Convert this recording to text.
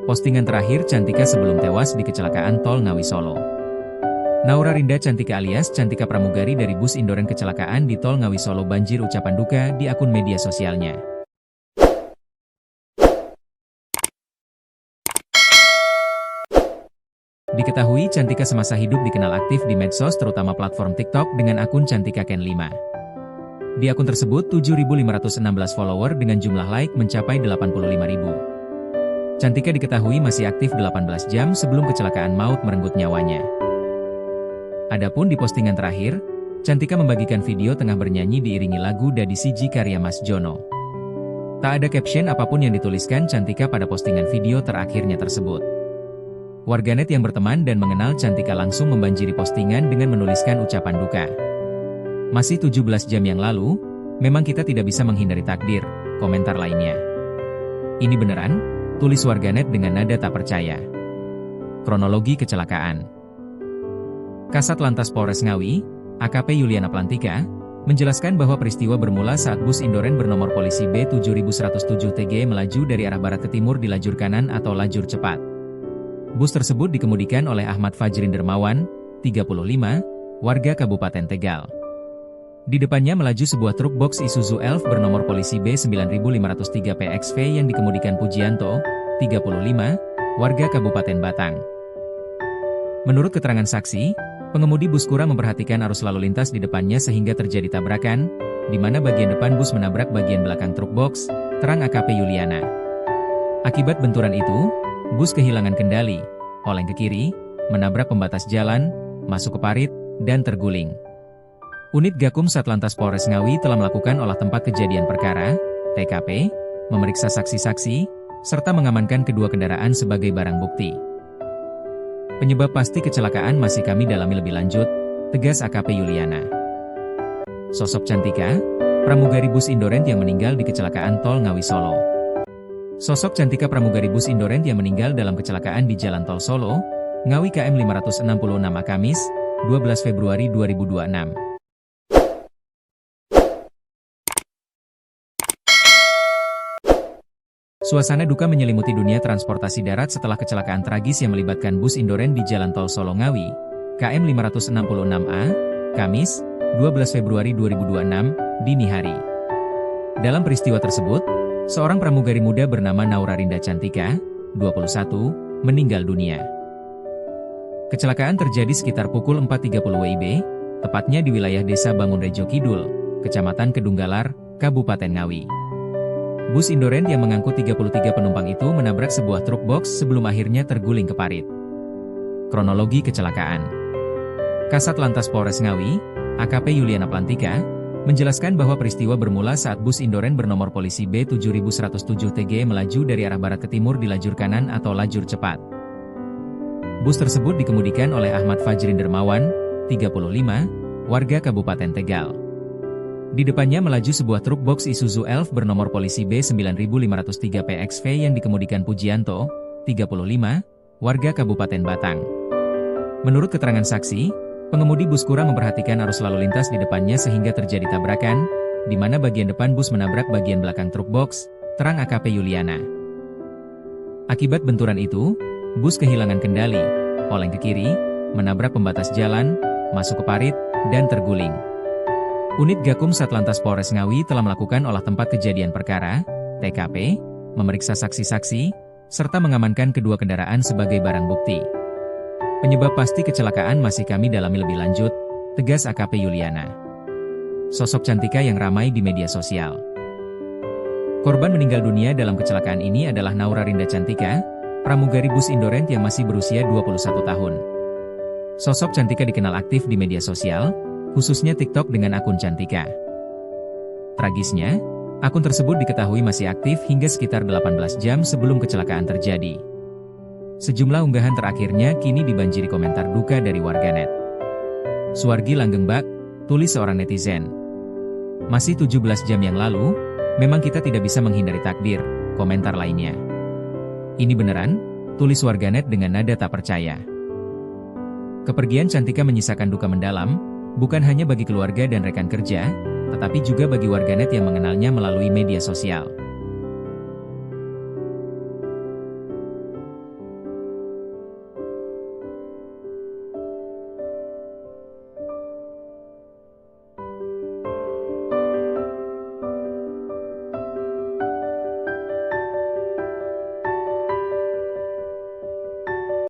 Postingan terakhir Cantika sebelum tewas di kecelakaan tol Ngawi Solo. Naura Rinda Cantika alias Cantika Pramugari dari bus Indoren kecelakaan di tol Ngawi Solo banjir ucapan duka di akun media sosialnya. Diketahui Cantika semasa hidup dikenal aktif di medsos terutama platform TikTok dengan akun Cantika Ken 5. Di akun tersebut 7.516 follower dengan jumlah like mencapai 85.000. Cantika diketahui masih aktif 18 jam sebelum kecelakaan maut merenggut nyawanya. Adapun di postingan terakhir, Cantika membagikan video tengah bernyanyi diiringi lagu Dadi Siji karya Mas Jono. Tak ada caption apapun yang dituliskan Cantika pada postingan video terakhirnya tersebut. Warganet yang berteman dan mengenal Cantika langsung membanjiri postingan dengan menuliskan ucapan duka. Masih 17 jam yang lalu, memang kita tidak bisa menghindari takdir, komentar lainnya. Ini beneran? Tulis warganet dengan nada tak percaya. Kronologi kecelakaan. Kasat Lantas Polres Ngawi, AKP Yuliana Plantika, menjelaskan bahwa peristiwa bermula saat bus Indoren bernomor polisi B7107TG melaju dari arah barat ke timur di lajur kanan atau lajur cepat. Bus tersebut dikemudikan oleh Ahmad Fajrin Dermawan, 35, warga Kabupaten Tegal. Di depannya melaju sebuah truk box Isuzu Elf bernomor polisi B9503PXV yang dikemudikan Pujianto, 35, warga Kabupaten Batang. Menurut keterangan saksi, pengemudi bus kura memperhatikan arus lalu lintas di depannya sehingga terjadi tabrakan, di mana bagian depan bus menabrak bagian belakang truk box, terang AKP Yuliana. Akibat benturan itu, bus kehilangan kendali, oleng ke kiri, menabrak pembatas jalan, masuk ke parit, dan terguling. Unit Gakum Satlantas Polres Ngawi telah melakukan olah tempat kejadian perkara, TKP, memeriksa saksi-saksi, serta mengamankan kedua kendaraan sebagai barang bukti. Penyebab pasti kecelakaan masih kami dalami lebih lanjut, tegas AKP Yuliana. Sosok Cantika, pramugari bus Indoren yang meninggal di kecelakaan tol Ngawi Solo. Sosok Cantika pramugari bus Indoren yang meninggal dalam kecelakaan di Jalan Tol Solo, Ngawi KM 566 Kamis, 12 Februari 2026. Suasana duka menyelimuti dunia transportasi darat setelah kecelakaan tragis yang melibatkan bus Indoren di Jalan Tol Solo Ngawi, KM 566A, Kamis, 12 Februari 2026, dini hari. Dalam peristiwa tersebut, seorang pramugari muda bernama Naura Rinda Cantika, 21, meninggal dunia. Kecelakaan terjadi sekitar pukul 4.30 WIB, tepatnya di wilayah Desa Bangunrejo Kidul, Kecamatan Kedunggalar, Kabupaten Ngawi. Bus Indoren yang mengangkut 33 penumpang itu menabrak sebuah truk box sebelum akhirnya terguling ke parit. Kronologi kecelakaan. Kasat Lantas Polres Ngawi, AKP Yuliana Plantika, menjelaskan bahwa peristiwa bermula saat bus Indoren bernomor polisi B7107TG melaju dari arah barat ke timur di lajur kanan atau lajur cepat. Bus tersebut dikemudikan oleh Ahmad Fajrin Dermawan, 35, warga Kabupaten Tegal. Di depannya melaju sebuah truk box Isuzu Elf bernomor polisi B9503PXV yang dikemudikan Pujianto, 35, warga Kabupaten Batang. Menurut keterangan saksi, pengemudi bus kura memperhatikan arus lalu lintas di depannya sehingga terjadi tabrakan, di mana bagian depan bus menabrak bagian belakang truk box, terang AKP Yuliana. Akibat benturan itu, bus kehilangan kendali, oleng ke kiri, menabrak pembatas jalan, masuk ke parit, dan terguling. Unit Gakum Satlantas Polres Ngawi telah melakukan olah tempat kejadian perkara, TKP, memeriksa saksi-saksi, serta mengamankan kedua kendaraan sebagai barang bukti. Penyebab pasti kecelakaan masih kami dalami lebih lanjut, tegas AKP Yuliana. Sosok Cantika yang ramai di media sosial. Korban meninggal dunia dalam kecelakaan ini adalah Naura Rinda Cantika, pramugari bus Indoren yang masih berusia 21 tahun. Sosok Cantika dikenal aktif di media sosial, khususnya TikTok dengan akun Cantika. Tragisnya, akun tersebut diketahui masih aktif hingga sekitar 18 jam sebelum kecelakaan terjadi. Sejumlah unggahan terakhirnya kini dibanjiri komentar duka dari warganet. Suwargi langgeng bak, tulis seorang netizen. Masih 17 jam yang lalu, memang kita tidak bisa menghindari takdir, komentar lainnya. Ini beneran? Tulis warganet dengan nada tak percaya. Kepergian Cantika menyisakan duka mendalam, bukan hanya bagi keluarga dan rekan kerja, tetapi juga bagi warganet yang mengenalnya melalui media sosial.